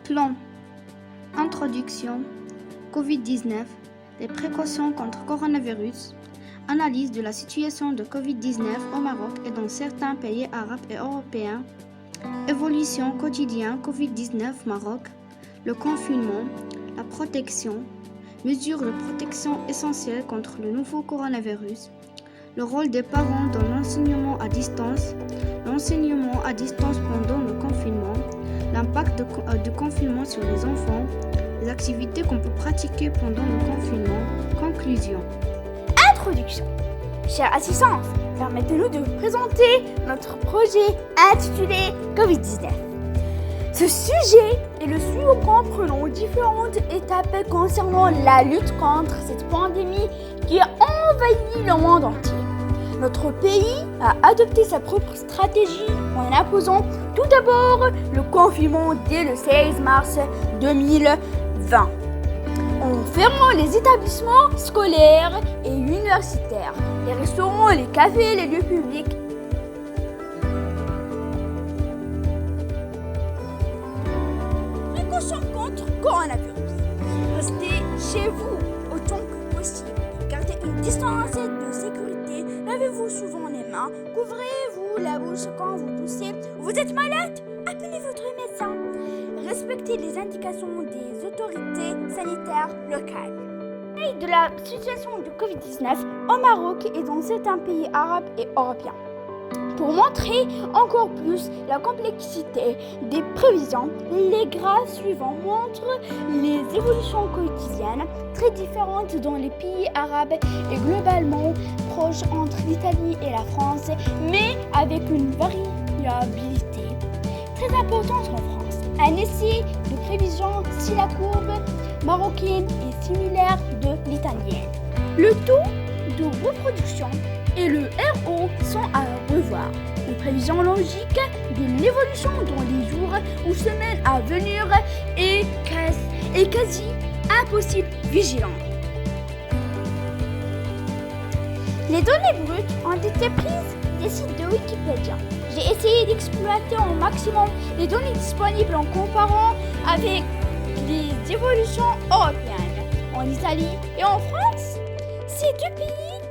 Plan. Introduction. Covid-19. Les précautions contre coronavirus. Analyse de la situation de Covid-19 au Maroc et dans certains pays arabes et européens. Évolution quotidienne Covid-19 Maroc. Le confinement. La protection. Mesures de protection essentielles contre le nouveau coronavirus. Le rôle des parents dans l'enseignement à distance. L'enseignement à distance pendant le confinement. L'impact du confinement sur les enfants. Les activités qu'on peut pratiquer pendant le confinement. Conclusion. Introduction. Chère assistance, permettez-nous de vous présenter notre projet intitulé Covid-19. Ce sujet est le suivant comprenant différentes étapes concernant la lutte contre cette pandémie qui a envahi le monde entier. Notre pays a adopté sa propre stratégie en imposant tout d'abord le confinement dès le 16 mars 2020, en fermant les établissements scolaires et universitaires, les restaurants, les cafés, les lieux publics. Précaution contre coronavirus. Restez chez vous autant que possible. Gardez une distance de sécurité. Lavez-vous souvent les mains. Couvrez-vous la bouche quand vous toussez. Vous êtes malade? Appelez votre médecin. Respectez les indications des autorités sanitaires locales. De la situation de Covid-19 au Maroc et dans certains pays arabes et européens. Pour montrer encore plus la complexité des prévisions, les graphes suivants montrent les évolutions quotidiennes très différentes dans les pays arabes et globalement proches entre l'Italie et la France, mais avec une variabilité très importante en France. Un essai de prévision si la courbe marocaine est similaire de l'italienne. Le taux de reproduction et le RO sont à revoir. Les prévisions logiques de l'évolution dans les jours ou semaines à venir est quasi impossible vigilante. Les données brutes ont été prises des sites de Wikipédia. J'ai essayé d'exploiter au maximum les données disponibles en comparant avec les évolutions européennes. En Italie et en France, ces deux pays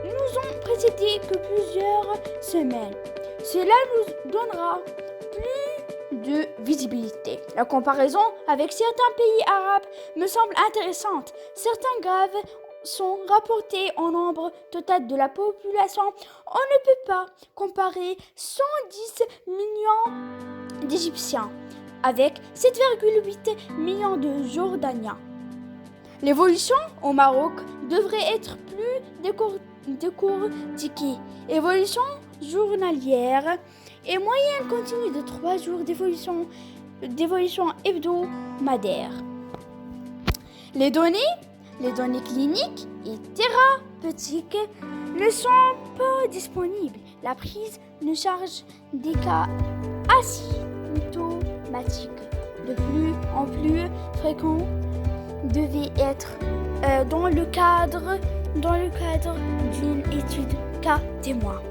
nous ont précédés que plusieurs semaines. Cela nous donnera plus de visibilité. La comparaison avec certains pays arabes me semble intéressante. Certains graves sont rapportés en nombre total de la population. On ne peut pas comparer 110 millions d'Égyptiens avec 7,8 millions de Jordaniens. L'évolution au Maroc devrait être plus décortiquée. Évolution journalière et moyenne continue de 3 jours d'évolution hebdomadaire. Les données cliniques et thérapeutiques ne sont pas disponibles. La prise de charge des cas asymptomatiques de plus en plus fréquents devait être dans le cadre d'une étude cas témoin.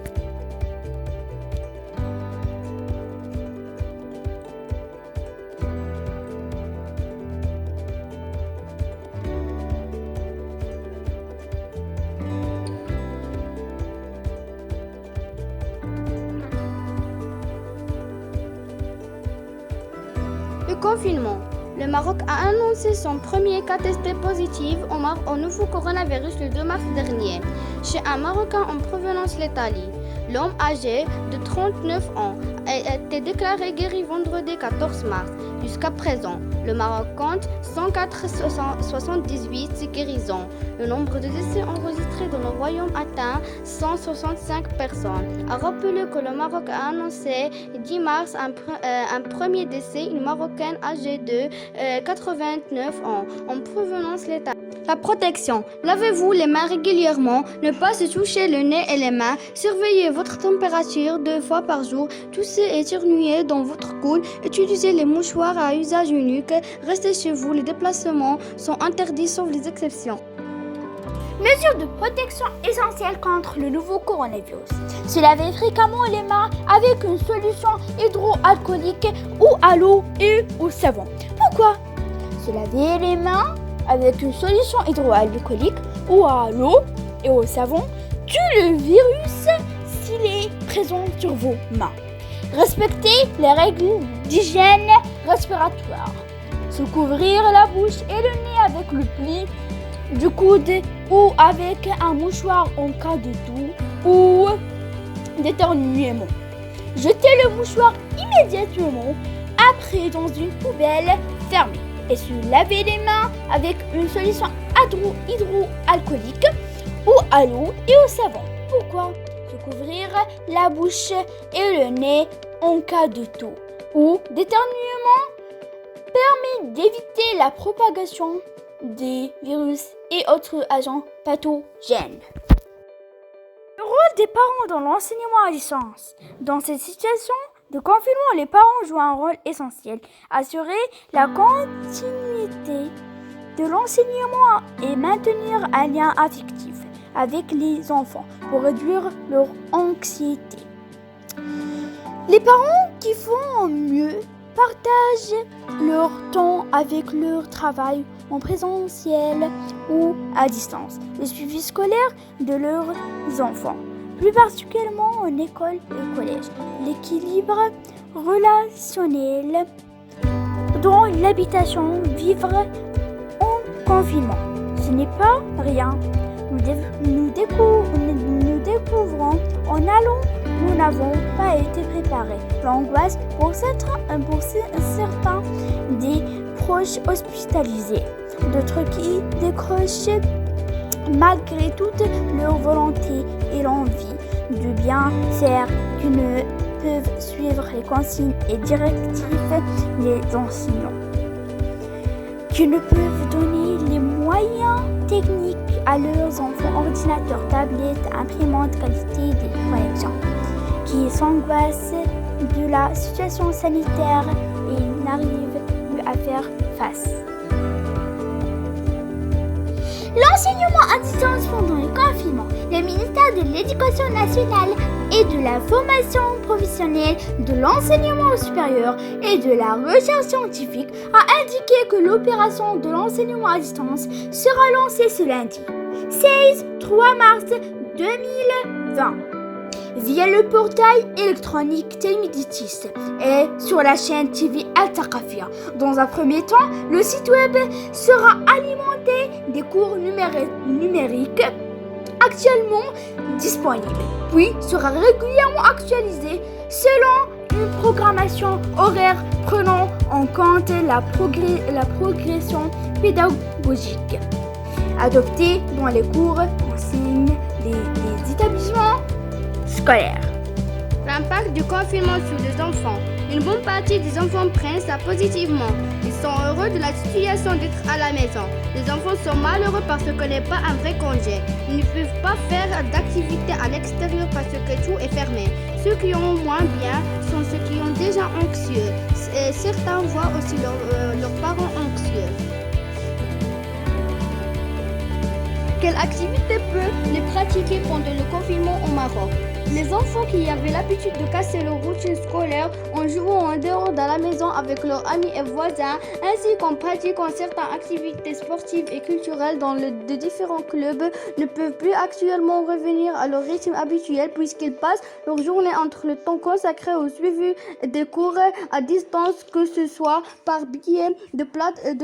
Le confinement. Le Maroc a annoncé son premier cas testé positif au nouveau coronavirus le 2 mars dernier, chez un Marocain en provenance de l'Italie. L'homme âgé de 39 ans a été déclaré guéri vendredi 14 mars. Jusqu'à présent, le Maroc compte 178 guérisons. Le nombre de décès enregistrés dans le royaume atteint 165 personnes. À rappeler que le Maroc a annoncé 10 mars un premier décès, une Marocaine âgée de 89 ans en provenance de l'État. La protection. Lavez-vous les mains régulièrement, ne pas se toucher le nez et les mains, surveillez votre température 2 fois par jour, toussez et éternuez dans votre coude, utilisez les mouchoirs à usage unique, restez chez vous, les déplacements sont interdits sauf les exceptions. Mesures de protection essentielles contre le nouveau coronavirus. Se laver fréquemment les mains avec une solution hydroalcoolique ou à l'eau et au savon. Pourquoi? Se laver les mains avec une solution hydroalcoolique ou à l'eau et au savon tue le virus s'il est présent sur vos mains. Respectez les règles d'hygiène respiratoire. Se couvrir la bouche et le nez avec le pli du coude ou avec un mouchoir en cas de toux ou d'éternuement. Jetez le mouchoir immédiatement après dans une poubelle fermée et se laver les mains avec une solution hydroalcoolique ou à l'eau et au savon. Pourquoi? Se couvrir la bouche et le nez en cas de toux ou d'éternuement permet d'éviter la propagation des virus et autres agents pathogènes. Le rôle des parents dans l'enseignement à distance. Dans cette situation de confinement, les parents jouent un rôle essentiel. Assurer la continuité de l'enseignement et maintenir un lien affectif avec les enfants pour réduire leur anxiété. Les parents qui font mieux partagent leur temps avec leur travail en présentiel ou à distance, le suivi scolaire de leurs enfants, plus particulièrement en école et collège, l'équilibre relationnel dans l'habitation, vivre en confinement. Ce n'est pas rien. Nous découvrons en allant, nous n'avons pas été préparés. L'angoisse pour certains des proches hospitalisés, d'autres qui décrochent malgré toute leur volonté et l'envie de bien faire, qui ne peuvent suivre les consignes et directives des enseignants, qui ne peuvent donner les moyens techniques à leurs enfants, ordinateurs, tablettes, imprimantes, qualité des connexions, qui s'angoissent de la situation sanitaire et n'arrivent plus à faire face. L'enseignement à distance pendant le confinement. Le ministère de l'Éducation nationale et de la formation professionnelle, de l'enseignement supérieur et de la recherche scientifique a indiqué que l'opération de l'enseignement à distance sera lancée ce lundi, 3 mars 2020, via le portail électronique Telmeditis et sur la chaîne TV Al-Thaqafia. Dans un premier temps, le site web sera alimenté des cours numériques actuellement disponibles, puis sera régulièrement actualisé selon une programmation horaire prenant en compte la progression pédagogique adoptée dans les cours en signe des établissements scolaires. L'impact du confinement sur les enfants. Une bonne partie des enfants prennent ça positivement. Ils sont heureux de la situation d'être à la maison. Les enfants sont malheureux parce que ce n'est pas un vrai congé. Ils ne peuvent pas faire d'activités à l'extérieur parce que tout est fermé. Ceux qui ont moins bien sont ceux qui sont déjà anxieux. Et certains voient aussi leurs parents anxieux. Quelle activité peut les pratiquer pendant le confinement au Maroc? Les enfants qui avaient l'habitude de casser leur routine scolaire en jouant en dehors de la maison avec leurs amis et voisins, ainsi qu'en pratiquant certaines activités sportives et culturelles dans de différents clubs, ne peuvent plus actuellement revenir à leur rythme habituel puisqu'ils passent leur journée entre le temps consacré au suivi des cours à distance, que ce soit par biais de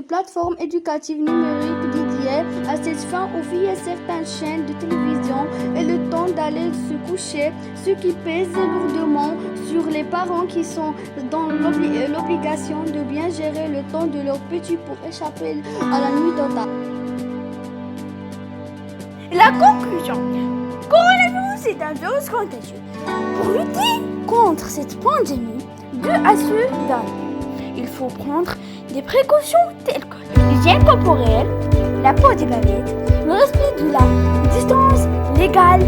plateformes éducatives numériques dédiées à cette fin ou via certaines chaînes de télévision, et le temps d'aller se coucher, ce qui pèse lourdement sur les parents qui sont dans l'obligation de bien gérer le temps de leurs petits pour échapper à la nuit totale. La conclusion. Coronavirus est un virus contagieux. Pour lutter contre cette pandémie due à ce dernier, il faut prendre des précautions telles que l'hygiène corporelle, la peau des bavettes, le respect de la distance légale,